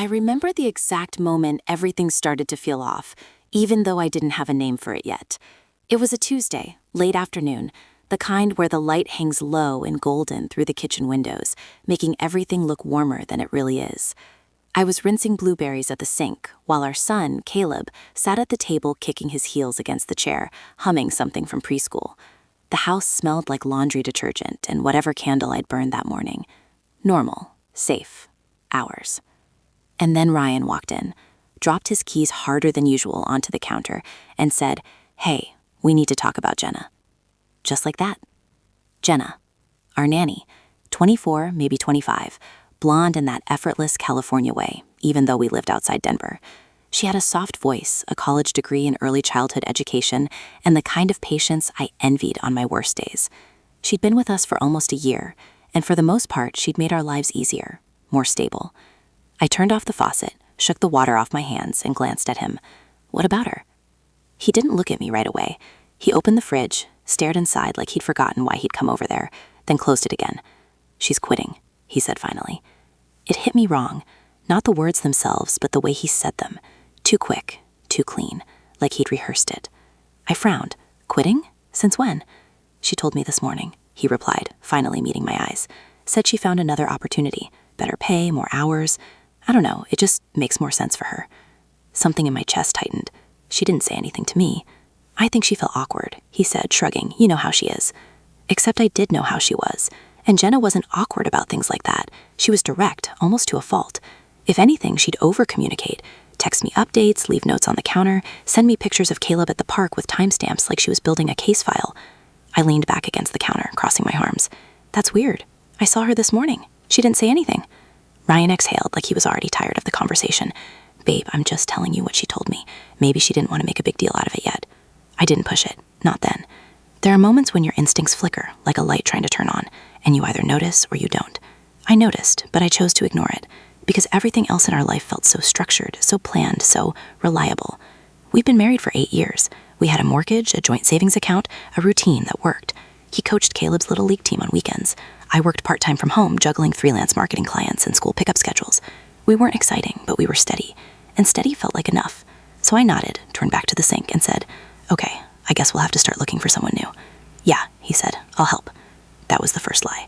I remember the exact moment everything started to feel off, even though I didn't have a name for it yet. It was a Tuesday, late afternoon, the kind where the light hangs low and golden through the kitchen windows, making everything look warmer than it really is. I was rinsing blueberries at the sink, while our son, Caleb, sat at the table kicking his heels against the chair, humming something from preschool. The house smelled like laundry detergent and whatever candle I'd burned that morning. Normal, safe, ours. And then Ryan walked in, dropped his keys harder than usual onto the counter, and said, "Hey, we need to talk about Jenna." Just like that. Jenna, our nanny, 24, maybe 25, blonde in that effortless California way, even though we lived outside Denver. She had a soft voice, a college degree in early childhood education, and the kind of patience I envied on my worst days. She'd been with us for almost a year, and for the most part, she'd made our lives easier, more stable. I turned off the faucet, shook the water off my hands, and glanced at him. What about her? He didn't look at me right away. He opened the fridge, stared inside like he'd forgotten why he'd come over there, then closed it again. "She's quitting," he said finally. It hit me wrong, not the words themselves, but the way he said them. Too quick, too clean, like he'd rehearsed it. I frowned. "Quitting? Since when?" "She told me this morning," he replied, finally meeting my eyes. "Said she found another opportunity, better pay, more hours. I don't know, it just makes more sense for her." Something in my chest tightened. She didn't say anything to me. "I think she felt awkward," he said, shrugging. "You know how she is." Except I did know how she was. And Jenna wasn't awkward about things like that. She was direct, almost to a fault. If anything, she'd over-communicate. Text me updates, leave notes on the counter, send me pictures of Caleb at the park with timestamps like she was building a case file. I leaned back against the counter, crossing my arms. "That's weird. I saw her this morning. She didn't say anything." Ryan exhaled like he was already tired of the conversation. "Babe, I'm just telling you what she told me. Maybe she didn't want to make a big deal out of it yet." I didn't push it. Not then. There are moments when your instincts flicker, like a light trying to turn on, and you either notice or you don't. I noticed, but I chose to ignore it, because everything else in our life felt so structured, so planned, so reliable. We'd been married for 8 years. We had a mortgage, a joint savings account, a routine that worked. He coached Caleb's little league team on weekends. I worked part-time from home, juggling freelance marketing clients and school pickup schedules. We weren't exciting, but we were steady, and steady felt like enough. So I nodded, turned back to the sink, and said, "Okay, I guess we'll have to start looking for someone new." "Yeah," he said, "I'll help." That was the first lie.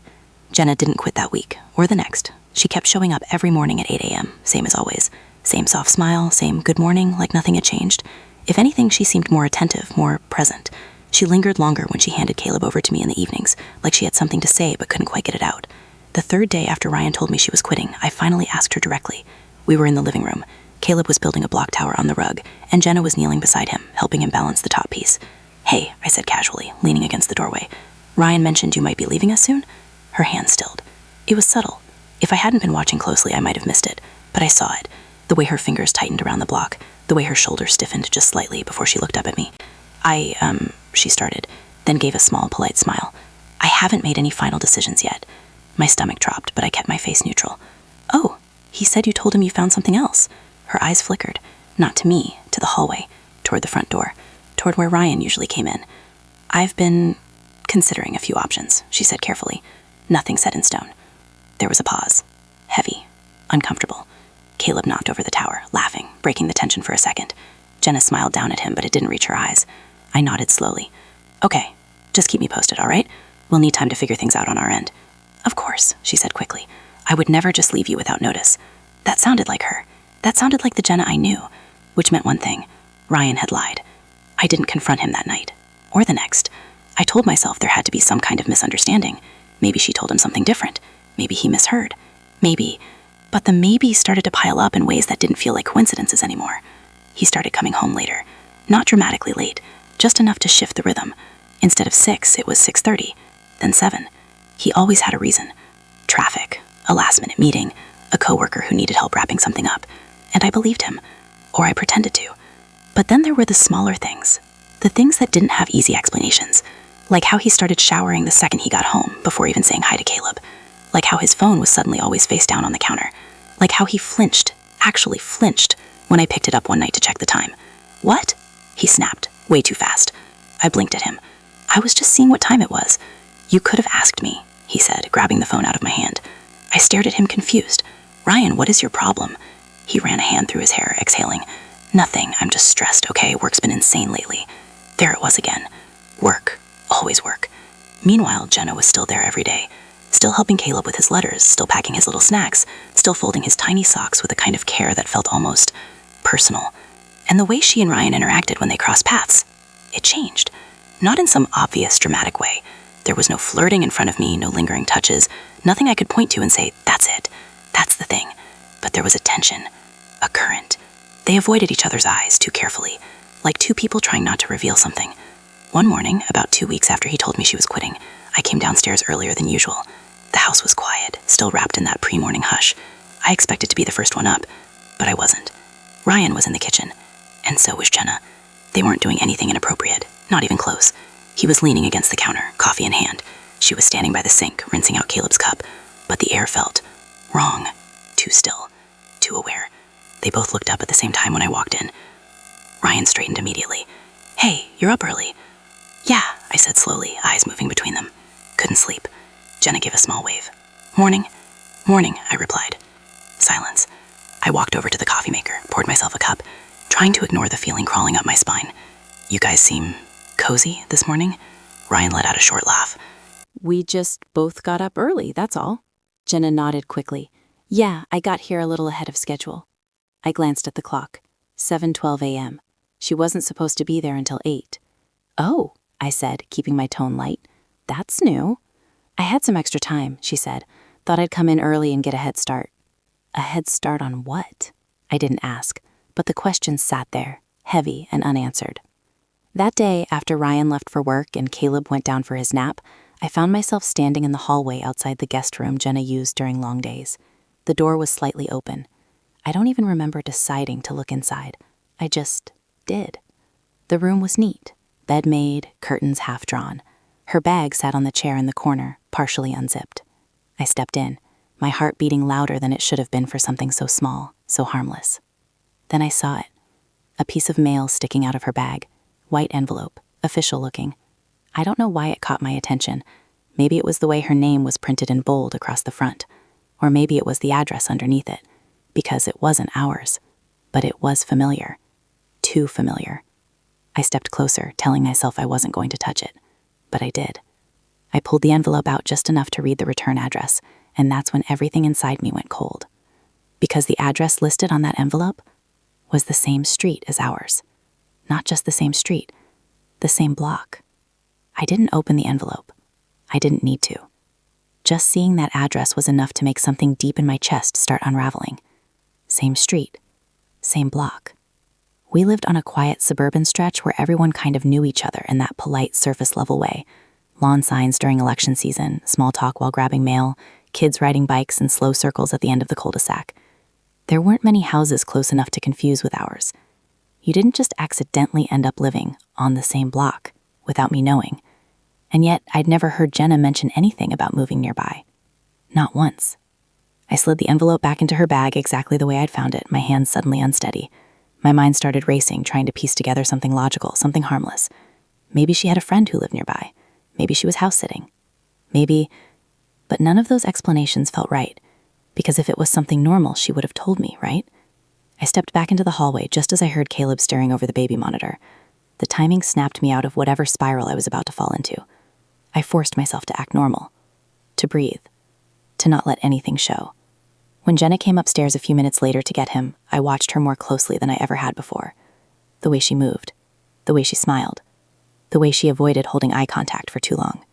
Jenna didn't quit that week, or the next. She kept showing up every morning at 8 a.m., same as always. Same soft smile, same good morning, like nothing had changed. If anything, she seemed more attentive, more present. She lingered longer when she handed Caleb over to me in the evenings, like she had something to say but couldn't quite get it out. The third day after Ryan told me she was quitting, I finally asked her directly. We were in the living room. Caleb was building a block tower on the rug, and Jenna was kneeling beside him, helping him balance the top piece. "Hey," I said casually, leaning against the doorway. "Ryan mentioned you might be leaving us soon?" Her hand stilled. It was subtle. If I hadn't been watching closely, I might have missed it, but I saw it. The way her fingers tightened around the block, the way her shoulders stiffened just slightly before she looked up at me. She started, then gave a small, polite smile. "I haven't made any final decisions yet." My stomach dropped, but I kept my face neutral. "Oh, he said you told him you found something else." Her eyes flickered, not to me, to the hallway, toward the front door, toward where Ryan usually came in. "I've been considering a few options," she said carefully. Nothing set in stone. There was a pause. Heavy. Uncomfortable. Caleb knocked over the tower, laughing, breaking the tension for a second. Jenna smiled down at him, but it didn't reach her eyes. I nodded slowly. "Okay, just keep me posted, all right? We'll need time to figure things out on our end." "Of course," she said quickly. "I would never just leave you without notice." That sounded like her. That sounded like the Jenna I knew, which meant one thing. Ryan had lied. I didn't confront him that night, or the next. I told myself there had to be some kind of misunderstanding. Maybe she told him something different. Maybe he misheard. Maybe. But the maybe started to pile up in ways that didn't feel like coincidences anymore. He started coming home later. Not dramatically late, just enough to shift the rhythm. Instead of 6, it was 6:30, then 7. He always had a reason. Traffic, a last-minute meeting, a coworker who needed help wrapping something up. And I believed him, or I pretended to. But then there were the smaller things, the things that didn't have easy explanations, like how he started showering the second he got home before even saying hi to Caleb, like how his phone was suddenly always face down on the counter, like how he flinched, actually flinched, when I picked it up one night to check the time. "What?" he snapped, way too fast. I blinked at him. "I was just seeing what time it was." "You could have asked me," he said, grabbing the phone out of my hand. I stared at him confused. "Ryan, what is your problem?" He ran a hand through his hair, exhaling. Nothing, I'm just stressed, okay? Work's been insane lately. There it was again. Work. Always work. Meanwhile, Jenna was still there every day. Still helping Caleb with his letters, still packing his little snacks, still folding his tiny socks with a kind of care that felt almost personal. And the way she and Ryan interacted when they crossed paths, it changed. Not in some obvious, dramatic way. There was no flirting in front of me, no lingering touches, nothing I could point to and say, that's it, that's the thing. But there was a tension, a current. They avoided each other's eyes too carefully, like two people trying not to reveal something. One morning, about 2 weeks after he told me she was quitting, I came downstairs earlier than usual. The house was quiet, still wrapped in that pre-morning hush. I expected to be the first one up, but I wasn't. Ryan was in the kitchen, and so was Jenna. They weren't doing anything inappropriate, not even close. He was leaning against the counter, coffee in hand. She was standing by the sink, rinsing out Caleb's cup, but the air felt wrong, too still, too aware. They both looked up at the same time when I walked in. Ryan straightened immediately. Hey, you're up early. Yeah, I said slowly, eyes moving between them. Couldn't sleep. Jenna gave a small wave. Morning? Morning, I replied. Silence. I walked over to the coffee maker, poured myself a cup, trying to ignore the feeling crawling up my spine. You guys seem cozy this morning? Ryan let out a short laugh. We just both got up early, that's all. Jenna nodded quickly. Yeah, I got here a little ahead of schedule. I glanced at the clock. 7:12 a.m. She wasn't supposed to be there until 8. Oh, I said, keeping my tone light. That's new. I had some extra time, she said. Thought I'd come in early and get a head start. A head start on what? I didn't ask, but the question sat there, heavy and unanswered. That day, after Ryan left for work and Caleb went down for his nap, I found myself standing in the hallway outside the guest room Jenna used during long days. The door was slightly open. I don't even remember deciding to look inside. I just did. The room was neat. Bed made, curtains half drawn. Her bag sat on the chair in the corner, partially unzipped. I stepped in, my heart beating louder than it should have been for something so small, so harmless. Then I saw it. A piece of mail sticking out of her bag. White envelope, official looking. I don't know why it caught my attention. Maybe it was the way her name was printed in bold across the front. Or maybe it was the address underneath it. Because it wasn't ours. But it was familiar. Too familiar. I stepped closer, telling myself I wasn't going to touch it. But I did. I pulled the envelope out just enough to read the return address, and that's when everything inside me went cold. Because the address listed on that envelope was the same street as ours. Not just the same street, the same block. I didn't open the envelope. I didn't need to. Just seeing that address was enough to make something deep in my chest start unraveling. Same street, same block. We lived on a quiet suburban stretch where everyone kind of knew each other in that polite surface-level way. Lawn signs during election season, small talk while grabbing mail, kids riding bikes in slow circles at the end of the cul-de-sac. There weren't many houses close enough to confuse with ours. You didn't just accidentally end up living on the same block without me knowing. And yet, I'd never heard Jenna mention anything about moving nearby. Not once. I slid the envelope back into her bag exactly the way I'd found it, my hands suddenly unsteady. My mind started racing, trying to piece together something logical, something harmless. Maybe she had a friend who lived nearby. Maybe she was house-sitting. Maybe... But none of those explanations felt right, because if it was something normal, she would have told me, right? I stepped back into the hallway just as I heard Caleb staring over the baby monitor. The timing snapped me out of whatever spiral I was about to fall into. I forced myself to act normal, to breathe, to not let anything show. When Jenna came upstairs a few minutes later to get him, I watched her more closely than I ever had before. The way she moved, the way she smiled, the way she avoided holding eye contact for too long.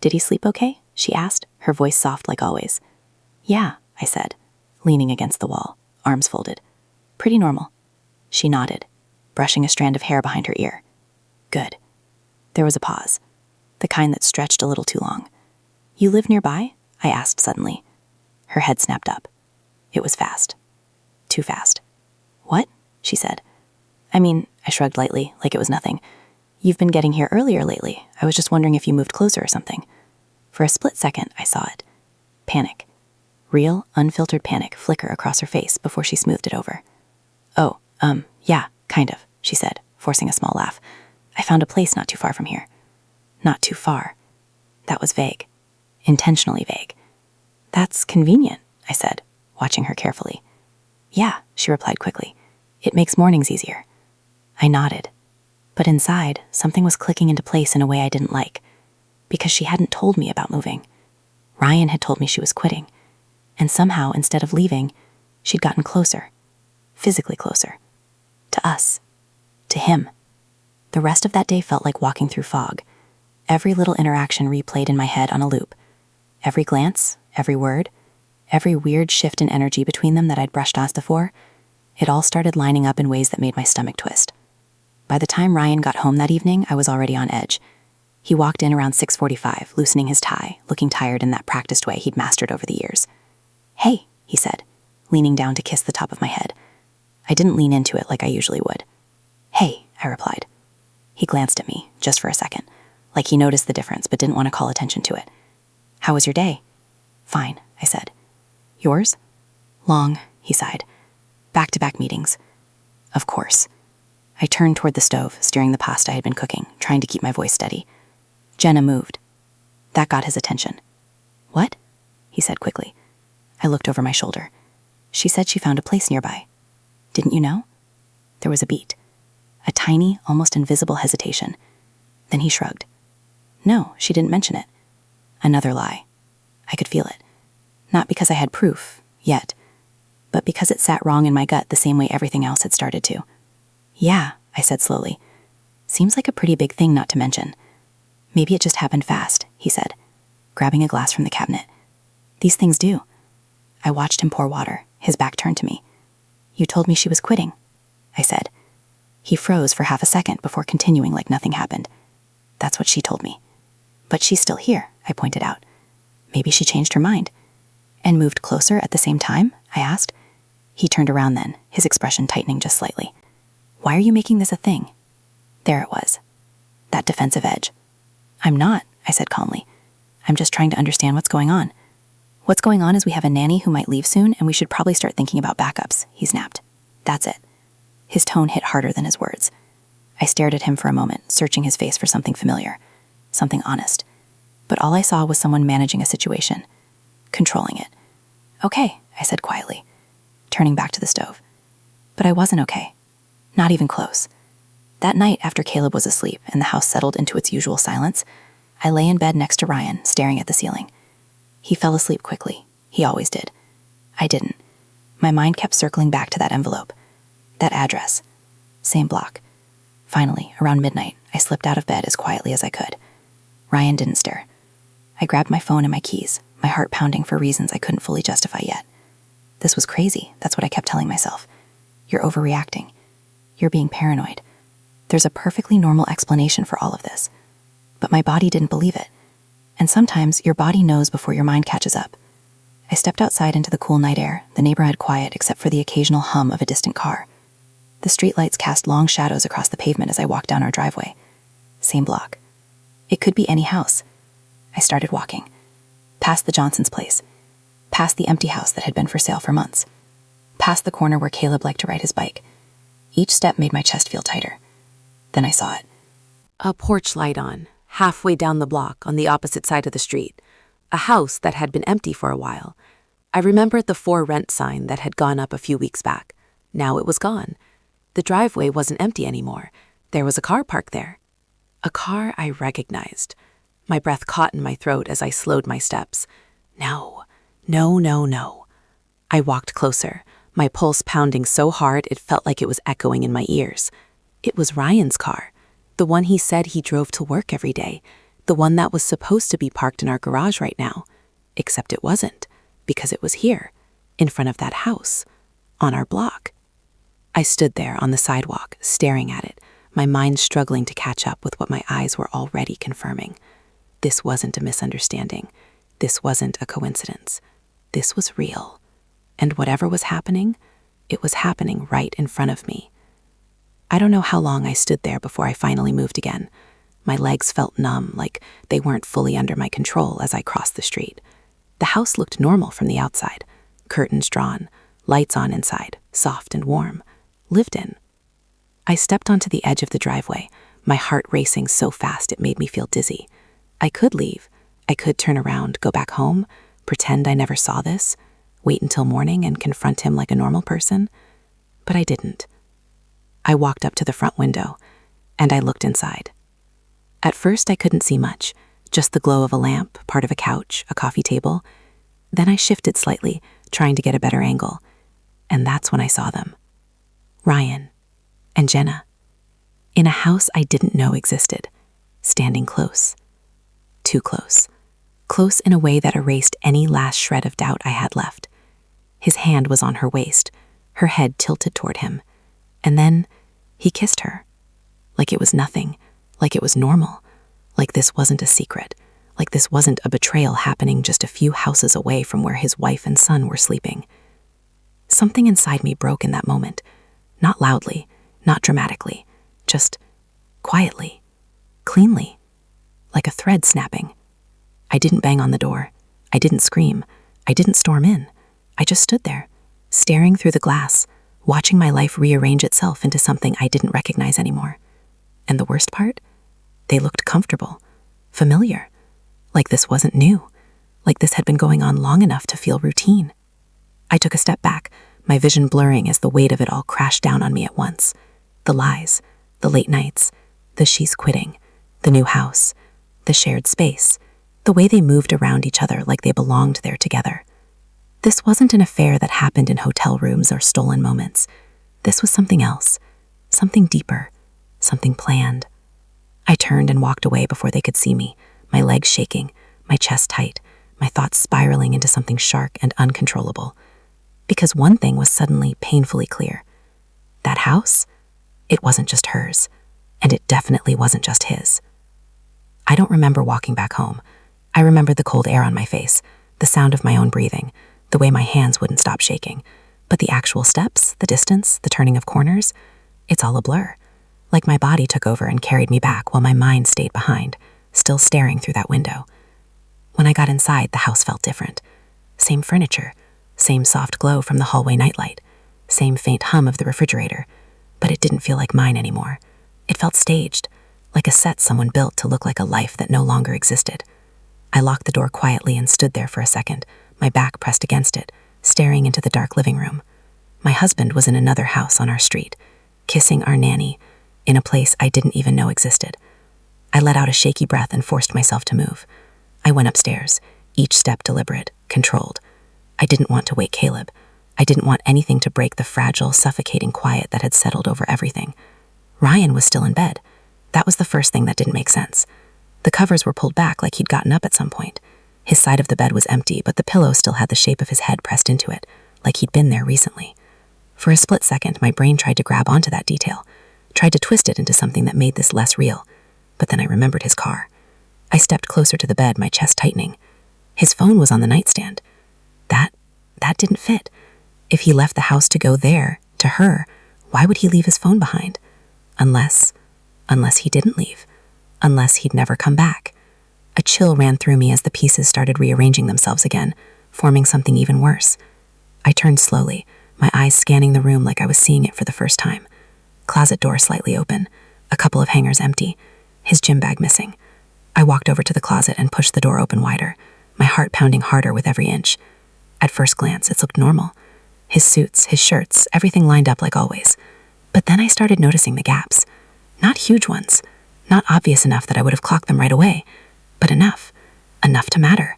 Did he sleep okay? She asked, her voice soft like always. Yeah, I said, leaning against the wall, arms folded. Pretty normal. She nodded, brushing a strand of hair behind her ear. Good. There was a pause, the kind that stretched a little too long. You live nearby? I asked suddenly. Her head snapped up. It was fast. Too fast. What? She said. I mean, I shrugged lightly, like it was nothing. You've been getting here earlier lately. I was just wondering if you moved closer or something. For a split second, I saw it. Panic. Real, unfiltered panic flicker across her face before she smoothed it over. Oh, yeah, kind of, she said, forcing a small laugh. I found a place not too far from here. Not too far. That was vague. Intentionally vague. That's convenient, I said, watching her carefully. Yeah, she replied quickly. It makes mornings easier. I nodded. But inside, something was clicking into place in a way I didn't like, because she hadn't told me about moving. Ryan had told me she was quitting, and somehow, instead of leaving, she'd gotten closer, physically closer, to us, to him. The rest of that day felt like walking through fog. Every little interaction replayed in my head on a loop. Every glance, every word, every weird shift in energy between them that I'd brushed past before, it all started lining up in ways that made my stomach twist. By the time Ryan got home that evening, I was already on edge. He walked in around 6:45, loosening his tie, looking tired in that practiced way he'd mastered over the years. Hey, he said, leaning down to kiss the top of my head. I didn't lean into it like I usually would. Hey, I replied. He glanced at me, just for a second, like he noticed the difference but didn't want to call attention to it. How was your day? Fine, I said. Yours? Long, he sighed. Back-to-back meetings. Of course. I turned toward the stove, stirring the pasta I had been cooking, trying to keep my voice steady. Jenna moved. That got his attention. What? He said quickly. I looked over my shoulder. She said she found a place nearby. Didn't you know? There was a beat. A tiny, almost invisible hesitation. Then he shrugged. No, she didn't mention it. Another lie. I could feel it. Not because I had proof, yet, but because it sat wrong in my gut the same way everything else had started to. Yeah, I said slowly. Seems like a pretty big thing not to mention. Maybe it just happened fast, he said, grabbing a glass from the cabinet. These things do. I watched him pour water, his back turned to me. You told me she was quitting, I said. He froze for half a second before continuing like nothing happened. That's what she told me. But she's still here, I pointed out. Maybe she changed her mind. And moved closer at the same time, I asked. He turned around then, his expression tightening just slightly. Why are you making this a thing? There it was. That defensive edge. I'm not, I said calmly. I'm just trying to understand what's going on. What's going on is we have a nanny who might leave soon, and we should probably start thinking about backups, he snapped. That's it. His tone hit harder than his words. I stared at him for a moment, searching his face for something familiar, something honest. But all I saw was someone managing a situation, controlling it. Okay, I said quietly, turning back to the stove. But I wasn't okay. Not even close. That night, after Caleb was asleep and the house settled into its usual silence, I lay in bed next to Ryan, staring at the ceiling. He fell asleep quickly. He always did. I didn't. My mind kept circling back to that envelope, that address, same block. Finally, around midnight, I slipped out of bed as quietly as I could. Ryan didn't stir. I grabbed my phone and my keys, my heart pounding for reasons I couldn't fully justify yet. This was crazy, that's what I kept telling myself. You're overreacting. You're being paranoid. There's a perfectly normal explanation for all of this. But my body didn't believe it. And sometimes your body knows before your mind catches up. I stepped outside into the cool night air, the neighborhood quiet except for the occasional hum of a distant car. The streetlights cast long shadows across the pavement as I walked down our driveway. Same block. It could be any house. I started walking. Past the Johnson's place. Past the empty house that had been for sale for months. Past the corner where Caleb liked to ride his bike. Each step made my chest feel tighter. Then I saw it. A porch light on, halfway down the block on the opposite side of the street. A house that had been empty for a while. I remembered the for rent sign that had gone up a few weeks back. Now it was gone. The driveway wasn't empty anymore. There was a car parked there. A car I recognized. My breath caught in my throat as I slowed my steps. No. I walked closer, my pulse pounding so hard it felt like it was echoing in my ears. It was Ryan's car, the one he said he drove to work every day, the one that was supposed to be parked in our garage right now. Except it wasn't, because it was here, in front of that house, on our block. I stood there on the sidewalk, staring at it, my mind struggling to catch up with what my eyes were already confirming. This wasn't a misunderstanding. This wasn't a coincidence. This was real. And whatever was happening, it was happening right in front of me. I don't know how long I stood there before I finally moved again. My legs felt numb, like they weren't fully under my control as I crossed the street. The house looked normal from the outside. Curtains drawn, lights on inside, soft and warm. Lived in. I stepped onto the edge of the driveway, my heart racing so fast it made me feel dizzy. I could leave. I could turn around, go back home, pretend I never saw this. wait until morning and confront him like a normal person, but I didn't. I walked up to the front window, and I looked inside. At first, I couldn't see much, just the glow of a lamp, part of a couch, a coffee table. Then I shifted slightly, trying to get a better angle, and that's when I saw them. Ryan and Jenna, in a house I didn't know existed, standing close. Too close. Close in a way that erased any last shred of doubt I had left. His hand was on her waist, her head tilted toward him, and then he kissed her. Like it was nothing, like it was normal, like this wasn't a secret, like this wasn't a betrayal happening just a few houses away from where his wife and son were sleeping. Something inside me broke in that moment, not loudly, not dramatically, just quietly, cleanly, like a thread snapping. I didn't bang on the door. I didn't scream. I didn't storm in. I just stood there, staring through the glass, watching my life rearrange itself into something I didn't recognize anymore. And the worst part? They looked comfortable, familiar, like this wasn't new, like this had been going on long enough to feel routine. I took a step back, my vision blurring as the weight of it all crashed down on me at once. The lies, the late nights, the she's quitting, the new house, the shared space, the way they moved around each other like they belonged there together. This wasn't an affair that happened in hotel rooms or stolen moments. This was something else, something deeper, something planned. I turned and walked away before they could see me, my legs shaking, my chest tight, my thoughts spiraling into something sharp and uncontrollable. Because one thing was suddenly painfully clear. That house, it wasn't just hers, and it definitely wasn't just his. I don't remember walking back home. I remembered the cold air on my face, the sound of my own breathing, the way my hands wouldn't stop shaking. But the actual steps, the distance, the turning of corners, it's all a blur. Like my body took over and carried me back while my mind stayed behind, still staring through that window. When I got inside, the house felt different. Same furniture, same soft glow from the hallway nightlight, same faint hum of the refrigerator, but it didn't feel like mine anymore. It felt staged, like a set someone built to look like a life that no longer existed. I locked the door quietly and stood there for a second, my back pressed against it, staring into the dark living room. My husband was in another house on our street, kissing our nanny, in a place I didn't even know existed. I let out a shaky breath and forced myself to move. I went upstairs, each step deliberate, controlled. I didn't want to wake Caleb. I didn't want anything to break the fragile, suffocating quiet that had settled over everything. Ryan was still in bed. That was the first thing that didn't make sense. The covers were pulled back like he'd gotten up at some point. His side of the bed was empty, but the pillow still had the shape of his head pressed into it, like he'd been there recently. For a split second, my brain tried to grab onto that detail, tried to twist it into something that made this less real, but then I remembered his car. I stepped closer to the bed, my chest tightening. His phone was on the nightstand. That didn't fit. If he left the house to go there, to her, why would he leave his phone behind? Unless he didn't leave. Unless he'd never come back. A chill ran through me as the pieces started rearranging themselves again, forming something even worse. I turned slowly, my eyes scanning the room like I was seeing it for the first time. Closet door slightly open, a couple of hangers empty, his gym bag missing. I walked over to the closet and pushed the door open wider, my heart pounding harder with every inch. At first glance, it looked normal. His suits, his shirts, everything lined up like always. But then I started noticing the gaps. Not huge ones, not obvious enough that I would have clocked them right away, but enough to matter.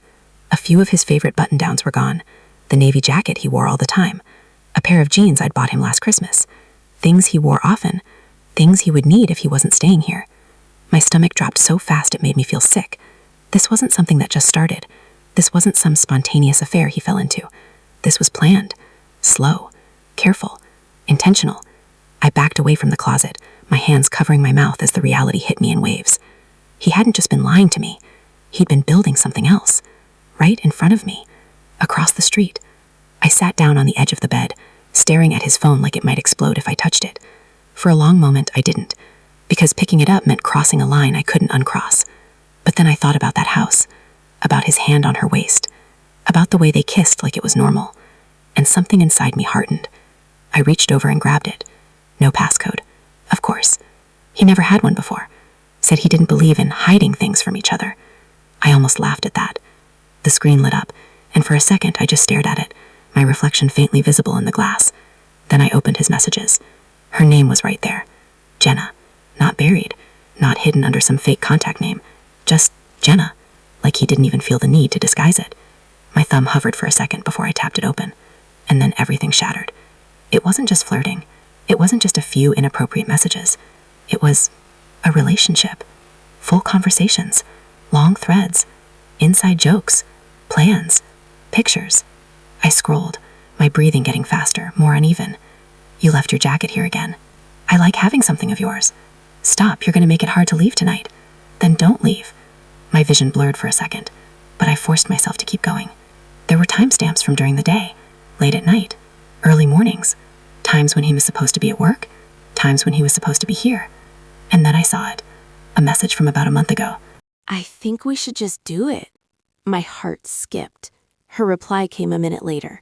A few of his favorite button-downs were gone, the navy jacket he wore all the time, a pair of jeans I'd bought him last Christmas, things he wore often, things he would need if he wasn't staying here. My stomach dropped so fast it made me feel sick. This wasn't something that just started. This wasn't some spontaneous affair he fell into. This was planned, slow, careful, intentional. I backed away from the closet, my hands covering my mouth as the reality hit me in waves. He hadn't just been lying to me. He'd been building something else, right in front of me, across the street. I sat down on the edge of the bed, staring at his phone like it might explode if I touched it. For a long moment, I didn't, because picking it up meant crossing a line I couldn't uncross. But then I thought about that house, about his hand on her waist, about the way they kissed like it was normal, and something inside me hardened. I reached over and grabbed it. No passcode. Of course. He never had one before. Said he didn't believe in hiding things from each other. I almost laughed at that. The screen lit up, and for a second I just stared at it, my reflection faintly visible in the glass. Then I opened his messages. Her name was right there. Jenna. Not buried, not hidden under some fake contact name. Just Jenna, like he didn't even feel the need to disguise it. My thumb hovered for a second before I tapped it open, and then everything shattered. It wasn't just flirting. It wasn't just a few inappropriate messages. It was a relationship. Full conversations, long threads, inside jokes, plans, pictures. I scrolled, my breathing getting faster, more uneven. You left your jacket here again. I like having something of yours. Stop, you're going to make it hard to leave tonight. Then don't leave. My vision blurred for a second, but I forced myself to keep going. There were timestamps from during the day, late at night, early mornings, times when he was supposed to be at work, times when he was supposed to be here. And then I saw it, a message from about a month ago. I think we should just do it. My heart skipped. Her reply came a minute later.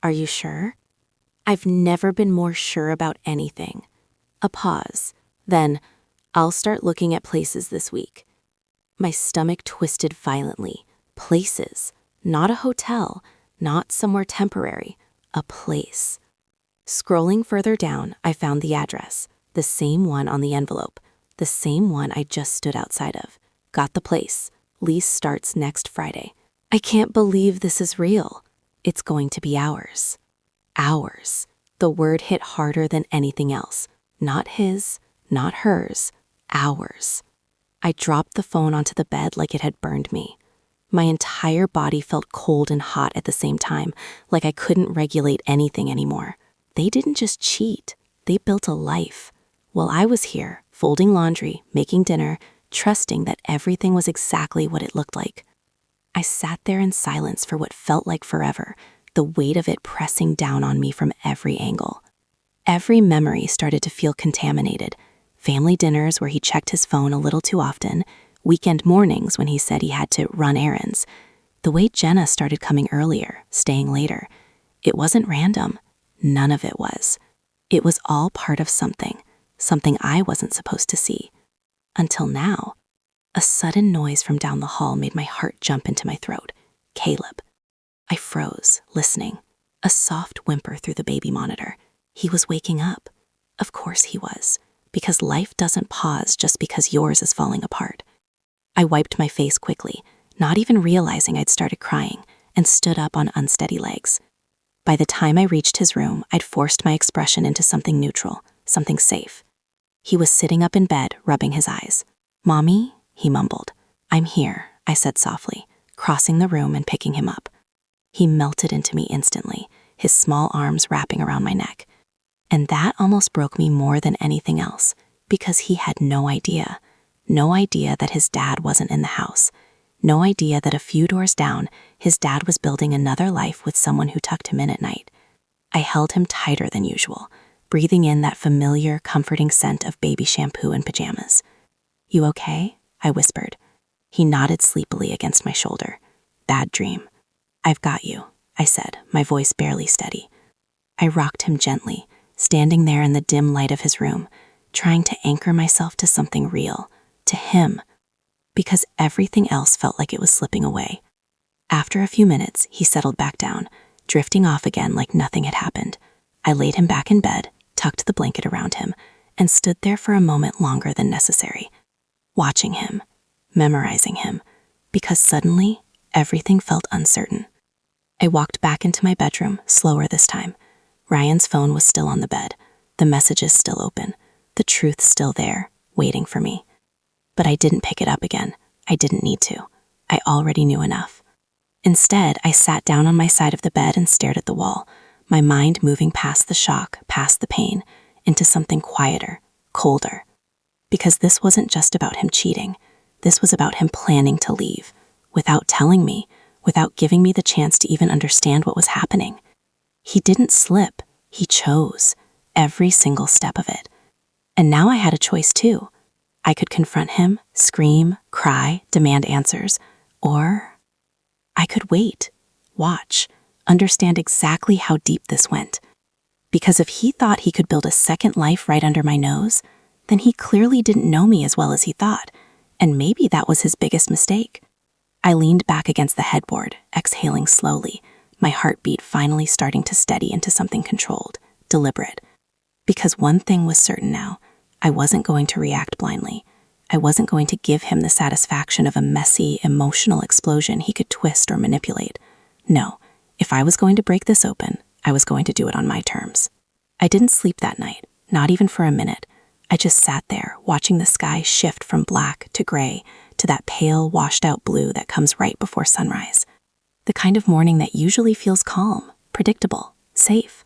Are you sure? I've never been more sure about anything. A pause. Then, I'll start looking at places this week. My stomach twisted violently. Places. Not a hotel. Not somewhere temporary. A place. Scrolling further down, I found the address. The same one on the envelope. The same one I just stood outside of. Got the place. Lease starts next Friday. I can't believe this is real. It's going to be ours. Ours. The word hit harder than anything else. Not his, not hers, ours. I dropped the phone onto the bed like it had burned me. My entire body felt cold and hot at the same time, like I couldn't regulate anything anymore. They didn't just cheat, they built a life. While I was here, folding laundry, making dinner, trusting that everything was exactly what it looked like. I sat there in silence for what felt like forever, the weight of it pressing down on me from every angle. Every memory started to feel contaminated. Family dinners where he checked his phone a little too often, weekend mornings when he said he had to run errands, the way Jenna started coming earlier, staying later. It wasn't random. None of it was. It was all part of something I wasn't supposed to see. Until now, a sudden noise from down the hall made my heart jump into my throat. Caleb. I froze, listening. A soft whimper through the baby monitor. He was waking up. Of course he was, because life doesn't pause just because yours is falling apart. I wiped my face quickly, not even realizing I'd started crying, and stood up on unsteady legs. By the time I reached his room, I'd forced my expression into something neutral, something safe. He was sitting up in bed, rubbing his eyes. "Mommy?" he mumbled. "I'm here," I said softly, crossing the room and picking him up. He melted into me instantly, his small arms wrapping around my neck. And that almost broke me more than anything else, because he had no idea that his dad wasn't in the house, no idea that a few doors down, his dad was building another life with someone who tucked him in at night. I held him tighter than usual, breathing in that familiar, comforting scent of baby shampoo and pajamas. "You okay?" I whispered. He nodded sleepily against my shoulder. "Bad dream." "I've got you," I said, my voice barely steady. I rocked him gently, standing there in the dim light of his room, trying to anchor myself to something real, to him, because everything else felt like it was slipping away. After a few minutes, he settled back down, drifting off again like nothing had happened. I laid him back in bed, tucked the blanket around him, and stood there for a moment longer than necessary, watching him, memorizing him, because suddenly, everything felt uncertain. I walked back into my bedroom, slower this time. Ryan's phone was still on the bed, the messages still open, the truth still there, waiting for me. But I didn't pick it up again. I didn't need to. I already knew enough. Instead, I sat down on my side of the bed and stared at the wall, my mind moving past the shock, past the pain, into something quieter, colder. Because this wasn't just about him cheating. This was about him planning to leave, without telling me, without giving me the chance to even understand what was happening. He didn't slip. He chose, every single step of it. And now I had a choice too. I could confront him, scream, cry, demand answers, or I could wait, watch, understand exactly how deep this went. Because if he thought he could build a second life right under my nose, then he clearly didn't know me as well as he thought, and maybe that was his biggest mistake. I leaned back against the headboard, exhaling slowly, my heartbeat finally starting to steady into something controlled, deliberate. Because one thing was certain now, I wasn't going to react blindly. I wasn't going to give him the satisfaction of a messy, emotional explosion he could twist or manipulate. No, if I was going to break this open, I was going to do it on my terms. I didn't sleep that night, not even for a minute. I just sat there, watching the sky shift from black to gray to that pale, washed-out blue that comes right before sunrise. The kind of morning that usually feels calm, predictable, safe.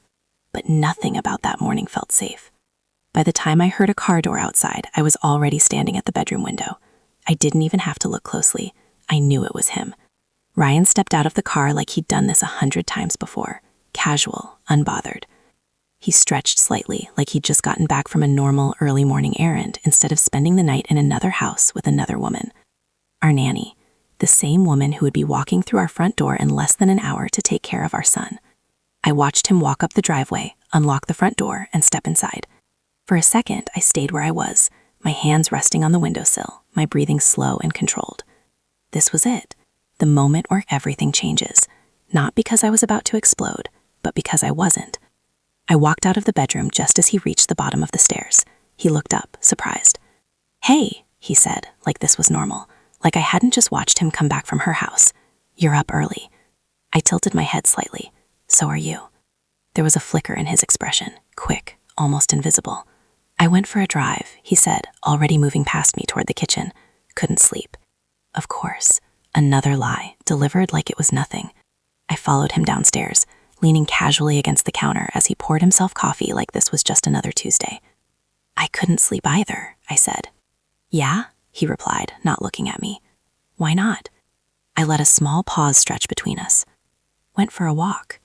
But nothing about that morning felt safe. By the time I heard a car door outside, I was already standing at the bedroom window. I didn't even have to look closely. I knew it was him. Ryan stepped out of the car like he'd done this 100 times before, casual, unbothered. He stretched slightly, like he'd just gotten back from a normal early morning errand instead of spending the night in another house with another woman. Our nanny, the same woman who would be walking through our front door in less than an hour to take care of our son. I watched him walk up the driveway, unlock the front door, and step inside. For a second, I stayed where I was, my hands resting on the windowsill, my breathing slow and controlled. This was it, the moment where everything changes, not because I was about to explode, but because I wasn't. I walked out of the bedroom just as he reached the bottom of the stairs. He looked up, surprised. "Hey," he said, like this was normal, like I hadn't just watched him come back from her house. "You're up early." I tilted my head slightly. "So are you." There was a flicker in his expression, quick, almost invisible. "I went for a drive," he said, already moving past me toward the kitchen. "Couldn't sleep." Of course, another lie, delivered like it was nothing. I followed him downstairs, leaning casually against the counter as he poured himself coffee like this was just another Tuesday. "I couldn't sleep either," I said. "Yeah?" he replied, not looking at me. "Why not?" I let a small pause stretch between us. "Went for a walk."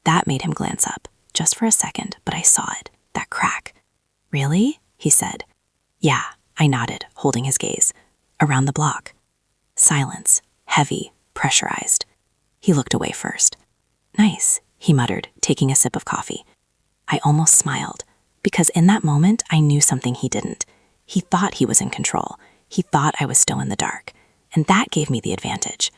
That made him glance up, just for a second, but I saw it, that crack. "Really?" he said. "Yeah," I nodded, holding his gaze. "Around the block." Silence, heavy, pressurized. He looked away first. "Nice," he muttered, taking a sip of coffee. I almost smiled, because in that moment I knew something he didn't. He thought he was in control. He thought I was still in the dark, and that gave me the advantage.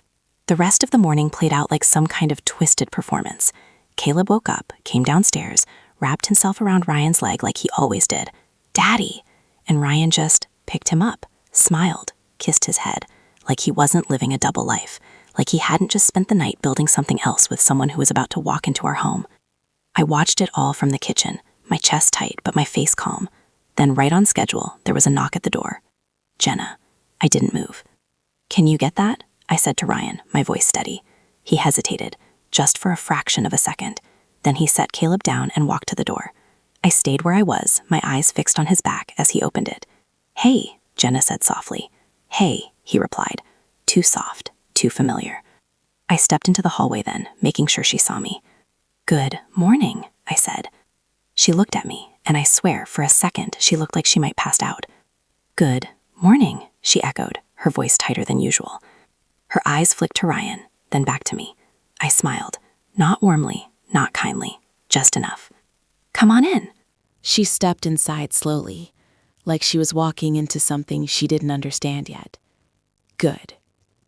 The rest of the morning played out like some kind of twisted performance. Caleb woke up, came downstairs, wrapped himself around Ryan's leg like he always did. "Daddy!" And Ryan just picked him up, smiled, kissed his head, like he wasn't living a double life, like he hadn't just spent the night building something else with someone who was about to walk into our home. I watched it all from the kitchen, my chest tight but my face calm. Then right on schedule, there was a knock at the door. Jenna. I didn't move. "Can you get that?" I said to Ryan, my voice steady. He hesitated, just for a fraction of a second. Then he set Caleb down and walked to the door. I stayed where I was, my eyes fixed on his back as he opened it. "Hey," Jenna said softly. "Hey," he replied. Too soft, too familiar. I stepped into the hallway then, making sure she saw me. "Good morning," I said. She looked at me, and I swear, for a second, she looked like she might pass out. "Good morning," she echoed, her voice tighter than usual. Her eyes flicked to Ryan, then back to me. I smiled, not warmly, not kindly, just enough. "Come on in." She stepped inside slowly, like she was walking into something she didn't understand yet. Good.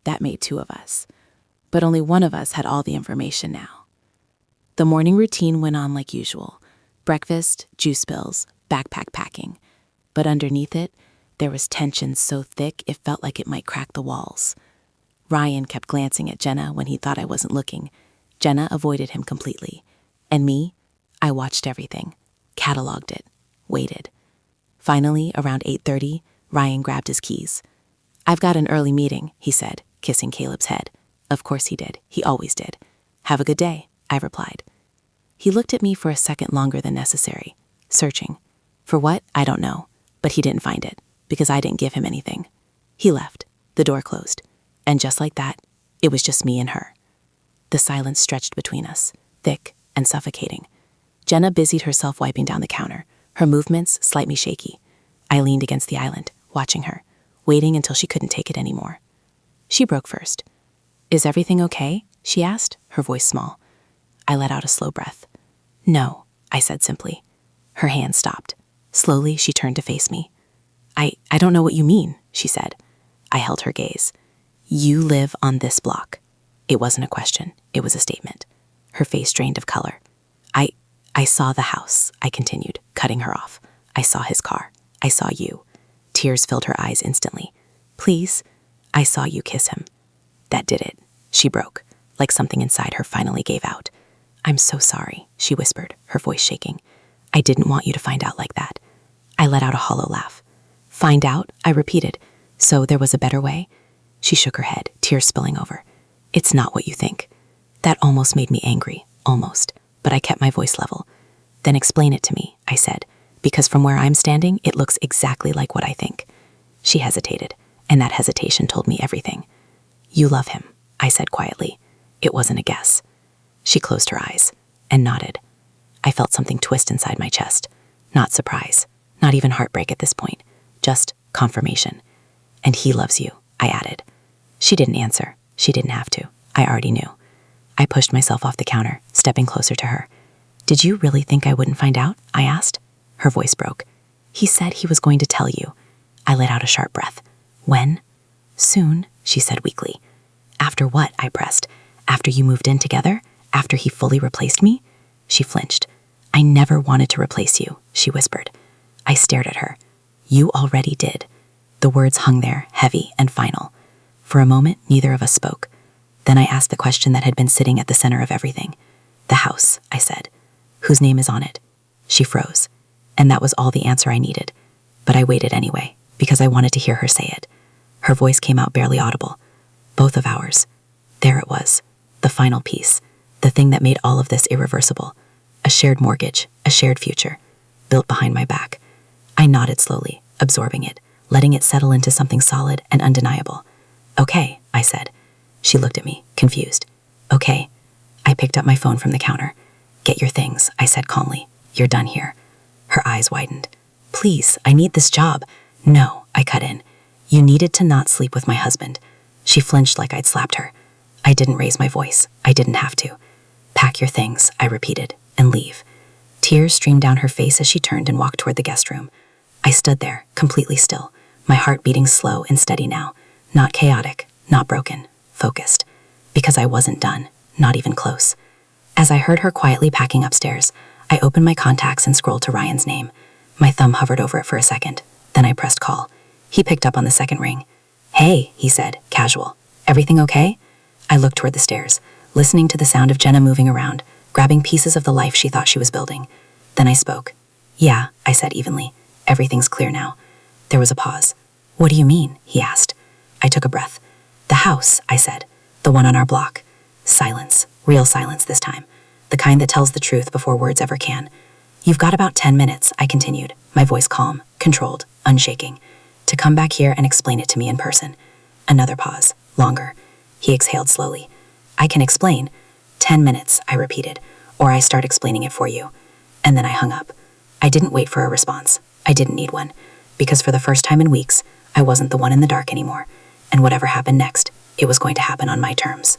That made two of us. But only one of us had all the information now. The morning routine went on like usual. Breakfast, juice spills, backpack packing. But underneath it, there was tension so thick it felt like it might crack the walls. Ryan kept glancing at Jenna when he thought I wasn't looking. Jenna avoided him completely. And me, I watched everything, cataloged it, waited. Finally, around 8:30, Ryan grabbed his keys. "I've got an early meeting," he said, kissing Caleb's head. Of course he did. He always did. "Have a good day," I replied. He looked at me for a second longer than necessary, searching. For what? I don't know. But he didn't find it, because I didn't give him anything. He left. The door closed. And just like that, it was just me and her. The silence stretched between us, thick and suffocating. Jenna busied herself wiping down the counter, her movements slightly shaky. I leaned against the island, watching her, waiting until she couldn't take it anymore. She broke first. "Is everything okay?" she asked, her voice small. I let out a slow breath. "No," I said simply. Her hand stopped. Slowly, she turned to face me. I don't know what you mean," she said. I held her gaze. "You live on this block." It wasn't a question. It was a statement. her face drained of color. I saw the house, I continued, cutting her off. I saw his car. I saw you. Tears filled her eyes instantly. Please, I saw you kiss him. That did it. She broke, like something inside her finally gave out. I'm so sorry, she whispered, her voice shaking. I didn't want you to find out like that. I let out a hollow laugh. Find out? I repeated. So there was a better way? She shook her head, tears spilling over. It's not what you think. That almost made me angry, almost, but I kept my voice level. Then explain it to me, I said, because from where I'm standing, it looks exactly like what I think. She hesitated, and that hesitation told me everything. You love him, I said quietly. It wasn't a guess. She closed her eyes and nodded. I felt something twist inside my chest. Not surprise, not even heartbreak at this point, just confirmation. And he loves you, I added. She didn't answer. She didn't have to. I already knew. I pushed myself off the counter, stepping closer to her. Did you really think I wouldn't find out? I asked. Her voice broke. He said he was going to tell you. I let out a sharp breath. When? Soon, she said weakly. After what? I pressed. After you moved in together? After he fully replaced me? She flinched. I never wanted to replace you, she whispered. I stared at her. You already did. The words hung there, heavy and final. For a moment, neither of us spoke. Then I asked the question that had been sitting at the center of everything. The house, I said. Whose name is on it? She froze. And that was all the answer I needed. But I waited anyway, because I wanted to hear her say it. Her voice came out barely audible. Both of ours. There it was. The final piece. The thing that made all of this irreversible. A shared mortgage, a shared future, built behind my back. I nodded slowly, absorbing it, letting it settle into something solid and undeniable. Okay, I said. She looked at me, confused. Okay. I picked up my phone from the counter. Get your things, I said calmly. You're done here. Her eyes widened. Please, I need this job. No, I cut in. You needed to not sleep with my husband. She flinched like I'd slapped her. I didn't raise my voice. I didn't have to. Pack your things, I repeated, and leave. Tears streamed down her face as she turned and walked toward the guest room. I stood there, completely still, my heart beating slow and steady now. Not chaotic, not broken, focused. Because I wasn't done, not even close. As I heard her quietly packing upstairs, I opened my contacts and scrolled to Ryan's name. My thumb hovered over it for a second. Then I pressed call. He picked up on the second ring. Hey, he said, casual. Everything okay? I looked toward the stairs, listening to the sound of Jenna moving around, grabbing pieces of the life she thought she was building. Then I spoke. Yeah, I said evenly. Everything's clear now. There was a pause. What do you mean? He asked. I took a breath. The house, I said. The one on our block. Silence. Real silence this time. The kind that tells the truth before words ever can. You've got about 10 minutes, I continued, my voice calm, controlled, unshaking, to come back here and explain it to me in person. Another pause. Longer. He exhaled slowly. I can explain. 10 minutes, I repeated, or I start explaining it for you. And then I hung up. I didn't wait for a response. I didn't need one. Because for the first time in weeks, I wasn't the one in the dark anymore. And whatever happened next, it was going to happen on my terms.